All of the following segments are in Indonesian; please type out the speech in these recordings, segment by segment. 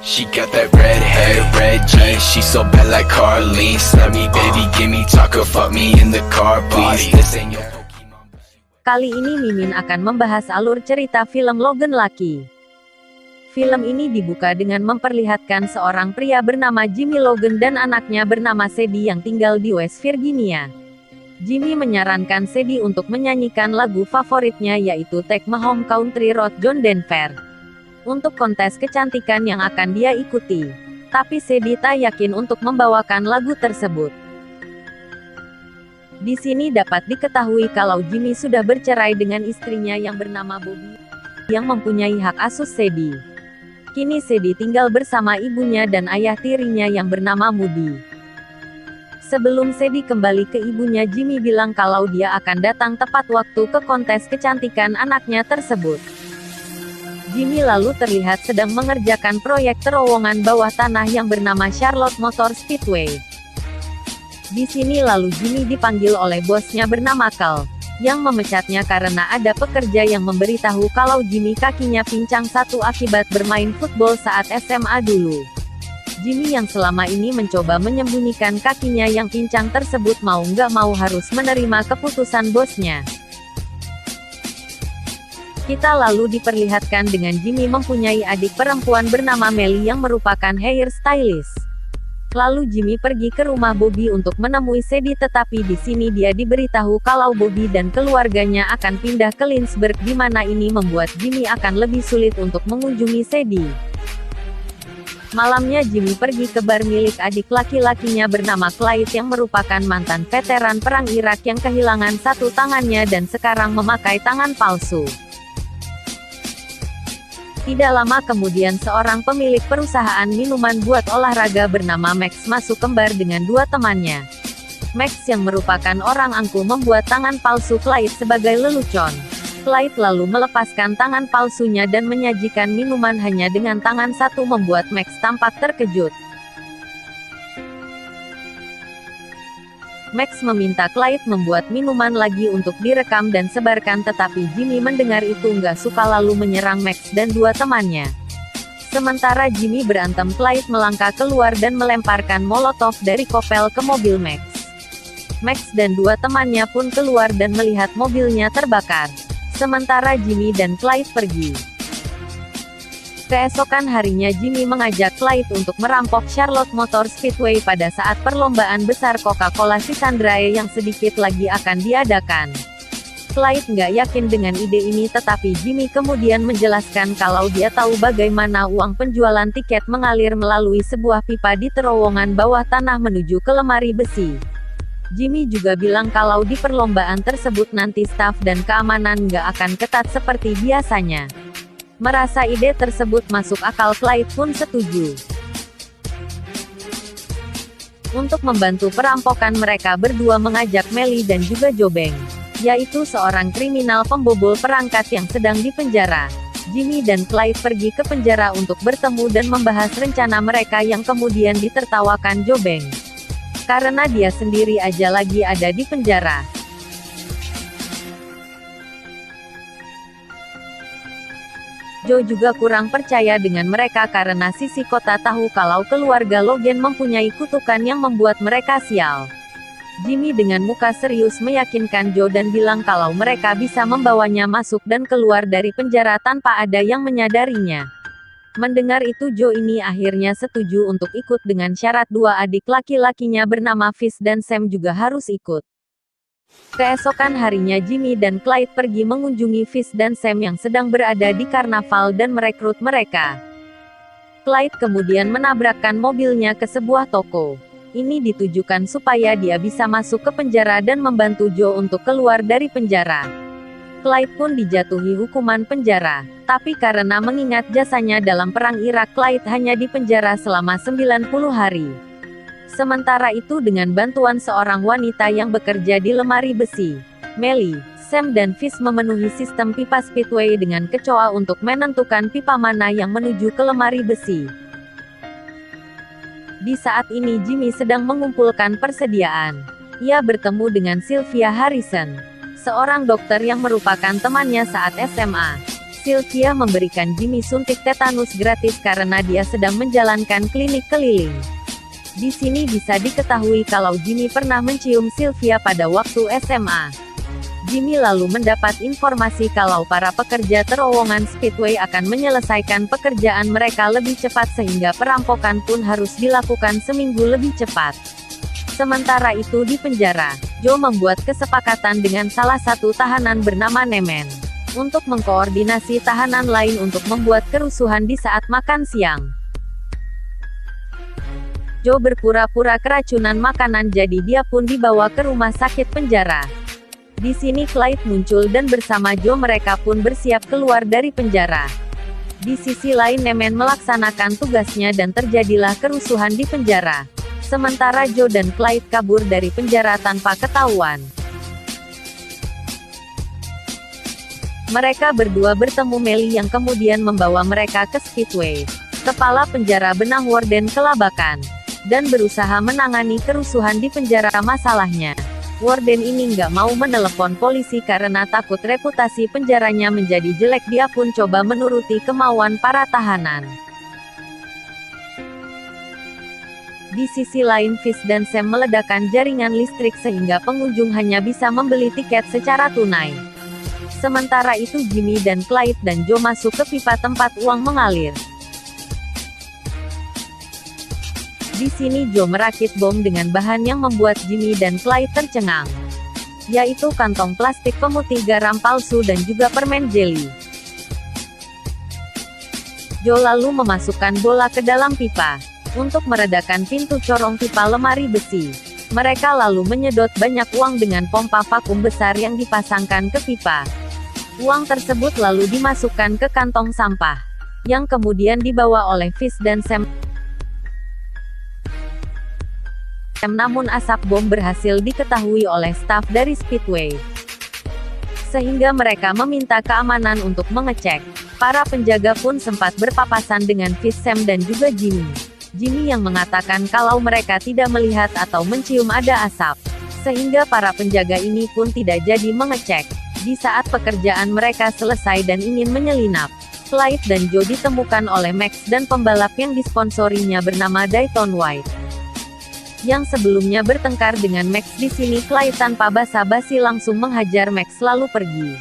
She got that red hair, red jeans. She so bad like Carly. Slam me, baby, give me taco, fuck me in the car, please. This ain't your Pokemon. Kali ini Mimin akan membahas alur cerita film Logan Lucky. Film ini dibuka dengan memperlihatkan seorang pria bernama Jimmy Logan dan anaknya bernama Sadie yang tinggal di West Virginia. Jimmy menyarankan Sadie untuk menyanyikan lagu favoritnya yaitu Take Me Home Country Road John Denver untuk kontes kecantikan yang akan dia ikuti. Tapi Sadie tak yakin untuk membawakan lagu tersebut. Di sini dapat diketahui kalau Jimmy sudah bercerai dengan istrinya yang bernama Bobby, yang mempunyai hak asuh Sadie. Kini Sadie tinggal bersama ibunya dan ayah tirinya yang bernama Moody. Sebelum Sadie kembali ke ibunya, Jimmy bilang kalau dia akan datang tepat waktu ke kontes kecantikan anaknya tersebut. Jimmy lalu terlihat sedang mengerjakan proyek terowongan bawah tanah yang bernama Charlotte Motor Speedway. Di sini lalu Jimmy dipanggil oleh bosnya bernama Carl, yang memecatnya karena ada pekerja yang memberitahu kalau Jimmy kakinya pincang satu akibat bermain football saat SMA dulu. Jimmy yang selama ini mencoba menyembunyikan kakinya yang pincang tersebut mau nggak mau harus menerima keputusan bosnya. Kita lalu diperlihatkan dengan Jimmy mempunyai adik perempuan bernama Melly yang merupakan hair stylist. Lalu Jimmy pergi ke rumah Bobby untuk menemui Sadie, tetapi di sini dia diberitahu kalau Bobby dan keluarganya akan pindah ke Lynchburg, di mana ini membuat Jimmy akan lebih sulit untuk mengunjungi Sadie. Malamnya Jimmy pergi ke bar milik adik laki-lakinya bernama Clyde yang merupakan mantan veteran perang Irak yang kehilangan satu tangannya dan sekarang memakai tangan palsu. Tidak lama kemudian seorang pemilik perusahaan minuman buat olahraga bernama Max masuk kembar dengan dua temannya. Max yang merupakan orang angkuh membuat tangan palsu Clyde sebagai lelucon. Clyde lalu melepaskan tangan palsunya dan menyajikan minuman hanya dengan tangan satu membuat Max tampak terkejut. Max meminta Clyde membuat minuman lagi untuk direkam dan sebarkan, tetapi Jimmy mendengar itu nggak suka lalu menyerang Max dan dua temannya. Sementara Jimmy berantem, Clyde melangkah keluar dan melemparkan molotov dari kopel ke mobil Max. Max dan dua temannya pun keluar dan melihat mobilnya terbakar. Sementara Jimmy dan Clyde pergi. Keesokan harinya Jimmy mengajak Clyde untuk merampok Charlotte Motor Speedway pada saat perlombaan besar Coca-Cola Cisandrae yang sedikit lagi akan diadakan. Clyde nggak yakin dengan ide ini, tetapi Jimmy kemudian menjelaskan kalau dia tahu bagaimana uang penjualan tiket mengalir melalui sebuah pipa di terowongan bawah tanah menuju ke lemari besi. Jimmy juga bilang kalau di perlombaan tersebut nanti staf dan keamanan nggak akan ketat seperti biasanya. Merasa ide tersebut masuk akal, Clyde pun setuju. Untuk membantu perampokan, mereka berdua mengajak Melly dan juga Jobeng, yaitu seorang kriminal pembobol perangkat yang sedang dipenjara. Jimmy dan Clyde pergi ke penjara untuk bertemu dan membahas rencana mereka yang kemudian ditertawakan Jobeng, karena dia sendiri aja lagi ada di penjara. Joe juga kurang percaya dengan mereka karena sisi kota tahu kalau keluarga Logan mempunyai kutukan yang membuat mereka sial. Jimmy dengan muka serius meyakinkan Joe dan bilang kalau mereka bisa membawanya masuk dan keluar dari penjara tanpa ada yang menyadarinya. Mendengar itu Joe ini akhirnya setuju untuk ikut dengan syarat dua adik laki-lakinya bernama Fish dan Sam juga harus ikut. Keesokan harinya Jimmy dan Clyde pergi mengunjungi Fish dan Sam yang sedang berada di karnaval dan merekrut mereka. Clyde kemudian menabrakkan mobilnya ke sebuah toko. Ini ditujukan supaya dia bisa masuk ke penjara dan membantu Joe untuk keluar dari penjara. Clyde pun dijatuhi hukuman penjara, tapi karena mengingat jasanya dalam perang Irak, Clyde hanya dipenjara selama 90 hari. Sementara itu dengan bantuan seorang wanita yang bekerja di lemari besi, Melly, Sam dan Fish memenuhi sistem pipa speedway dengan kecoa untuk menentukan pipa mana yang menuju ke lemari besi. Di saat ini Jimmy sedang mengumpulkan persediaan. Ia bertemu dengan Sylvia Harrison, seorang dokter yang merupakan temannya saat SMA. Sylvia memberikan Jimmy suntik tetanus gratis karena dia sedang menjalankan klinik keliling. Di sini bisa diketahui kalau Jimmy pernah mencium Sylvia pada waktu SMA. Jimmy lalu mendapat informasi kalau para pekerja terowongan Speedway akan menyelesaikan pekerjaan mereka lebih cepat sehingga perampokan pun harus dilakukan seminggu lebih cepat. Sementara itu di penjara, Joe membuat kesepakatan dengan salah satu tahanan bernama Nemen untuk mengkoordinasi tahanan lain untuk membuat kerusuhan di saat makan siang. Joe berpura-pura keracunan makanan jadi dia pun dibawa ke rumah sakit penjara. Di sini Clyde muncul dan bersama Joe mereka pun bersiap keluar dari penjara. Di sisi lain Nemen melaksanakan tugasnya dan terjadilah kerusuhan di penjara. Sementara Joe dan Clyde kabur dari penjara tanpa ketahuan. Mereka berdua bertemu Melly yang kemudian membawa mereka ke Speedway. Kepala penjara benang Warden kelabakan dan berusaha menangani kerusuhan di penjara. Masalahnya, Warden ini nggak mau menelepon polisi karena takut reputasi penjaranya menjadi jelek. Dia pun coba menuruti kemauan para tahanan. Di sisi lain Fish dan Sam meledakkan jaringan listrik sehingga pengunjung hanya bisa membeli tiket secara tunai. Sementara itu Jimmy dan Clyde dan Joe masuk ke pipa tempat uang mengalir. Di sini Joe merakit bom dengan bahan yang membuat Jimmy dan Clyde tercengang, yaitu kantong plastik pemutih garam palsu dan juga permen jelly. Joe lalu memasukkan bola ke dalam pipa untuk meredakan pintu corong pipa lemari besi. Mereka lalu menyedot banyak uang dengan pompa vakum besar yang dipasangkan ke pipa. Uang tersebut lalu dimasukkan ke kantong sampah, yang kemudian dibawa oleh Fish dan Sam. Namun asap bom berhasil diketahui oleh staf dari Speedway, sehingga mereka meminta keamanan untuk mengecek. Para penjaga pun sempat berpapasan dengan Fish, Sam dan juga Jimmy. Jimmy yang mengatakan kalau mereka tidak melihat atau mencium ada asap, sehingga para penjaga ini pun tidak jadi mengecek. Di saat pekerjaan mereka selesai dan ingin menyelinap, Clyde dan Joe ditemukan oleh Max dan pembalap yang disponsorinya bernama Dayton White, yang sebelumnya bertengkar dengan Max. Di sini Clyde tanpa basa-basi langsung menghajar Max lalu pergi.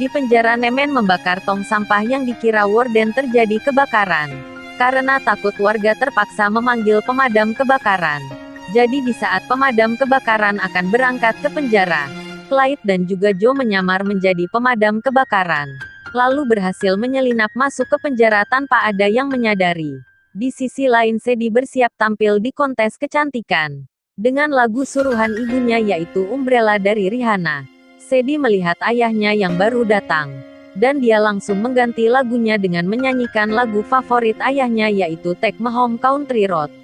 Di penjara Nemen membakar tong sampah yang dikira Warden. Terjadi kebakaran karena takut warga terpaksa memanggil pemadam kebakaran. Jadi di saat pemadam kebakaran akan berangkat ke penjara, Clyde dan juga Joe menyamar menjadi pemadam kebakaran, lalu berhasil menyelinap masuk ke penjara tanpa ada yang menyadari. Di sisi lain Sadie bersiap tampil di kontes kecantikan dengan lagu suruhan ibunya yaitu Umbrella dari Rihanna. Sadie melihat ayahnya yang baru datang, dan dia langsung mengganti lagunya dengan menyanyikan lagu favorit ayahnya yaitu Take Me Home Country Road.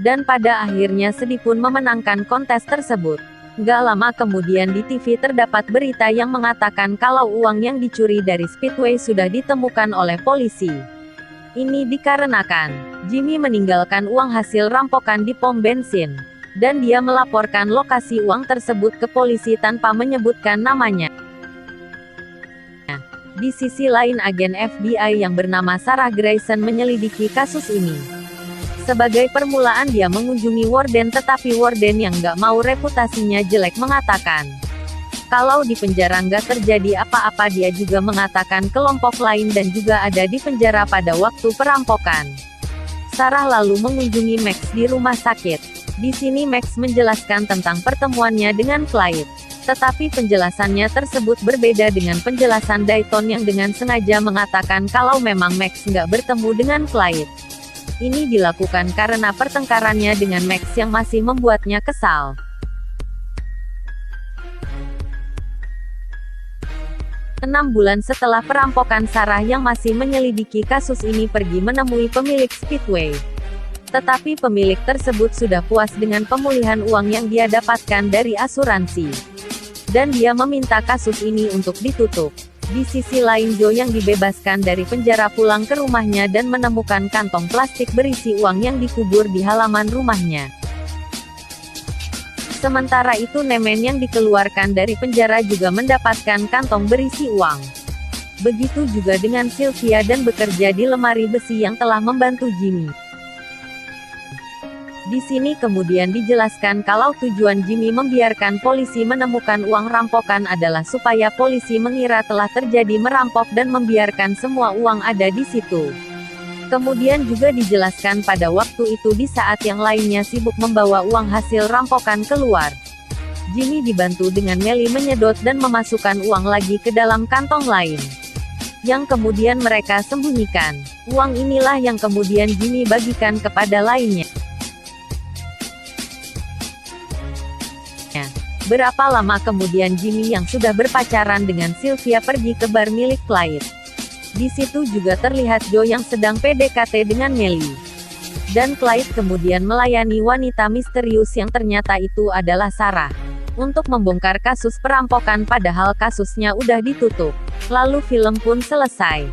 Dan pada akhirnya Sadie pun memenangkan kontes tersebut. Gak lama kemudian di TV terdapat berita yang mengatakan kalau uang yang dicuri dari Speedway sudah ditemukan oleh polisi. Ini dikarenakan Jimmy meninggalkan uang hasil rampokan di pom bensin, dan dia melaporkan lokasi uang tersebut ke polisi tanpa menyebutkan namanya. Di sisi lain agen FBI yang bernama Sarah Grayson menyelidiki kasus ini. Sebagai permulaan dia mengunjungi Warden, tetapi Warden yang nggak mau reputasinya jelek mengatakan kalau di penjara nggak terjadi apa-apa. Dia juga mengatakan kelompok lain dan juga ada di penjara pada waktu perampokan. Sarah lalu mengunjungi Max di rumah sakit. Di sini Max menjelaskan tentang pertemuannya dengan Clyde. Tetapi penjelasannya tersebut berbeda dengan penjelasan Dayton yang dengan sengaja mengatakan kalau memang Max nggak bertemu dengan Clyde. Ini dilakukan karena pertengkarannya dengan Max yang masih membuatnya kesal. 6 bulan setelah perampokan, Sarah yang masih menyelidiki kasus ini pergi menemui pemilik Speedway. Tetapi pemilik tersebut sudah puas dengan pemulihan uang yang dia dapatkan dari asuransi, dan dia meminta kasus ini untuk ditutup. Di sisi lain Joe yang dibebaskan dari penjara pulang ke rumahnya dan menemukan kantong plastik berisi uang yang dikubur di halaman rumahnya. Sementara itu Nemen yang dikeluarkan dari penjara juga mendapatkan kantong berisi uang. Begitu juga dengan Sylvia dan bekerja di lemari besi yang telah membantu Jimmy. Di sini kemudian dijelaskan kalau tujuan Jimmy membiarkan polisi menemukan uang rampokan adalah supaya polisi mengira telah terjadi merampok dan membiarkan semua uang ada di situ. Kemudian juga dijelaskan pada waktu itu di saat yang lainnya sibuk membawa uang hasil rampokan keluar. Jimmy dibantu dengan Melly menyedot dan memasukkan uang lagi ke dalam kantong lain, yang kemudian mereka sembunyikan. Uang inilah yang kemudian Jimmy bagikan kepada lainnya. Berapa lama kemudian Jimmy yang sudah berpacaran dengan Sylvia pergi ke bar milik Clyde. Di situ juga terlihat Joe yang sedang PDKT dengan Melly. Dan Clyde kemudian melayani wanita misterius yang ternyata itu adalah Sarah, untuk membongkar kasus perampokan padahal kasusnya udah ditutup. Lalu film pun selesai.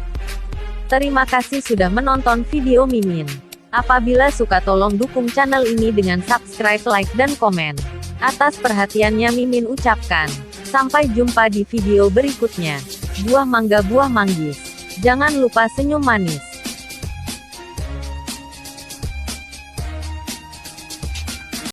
Terima kasih sudah menonton video Mimin. Apabila suka tolong dukung channel ini dengan subscribe, like, dan komen. Atas perhatiannya Mimin ucapkan. Sampai jumpa di video berikutnya. Buah mangga buah manggis. Jangan lupa senyum manis.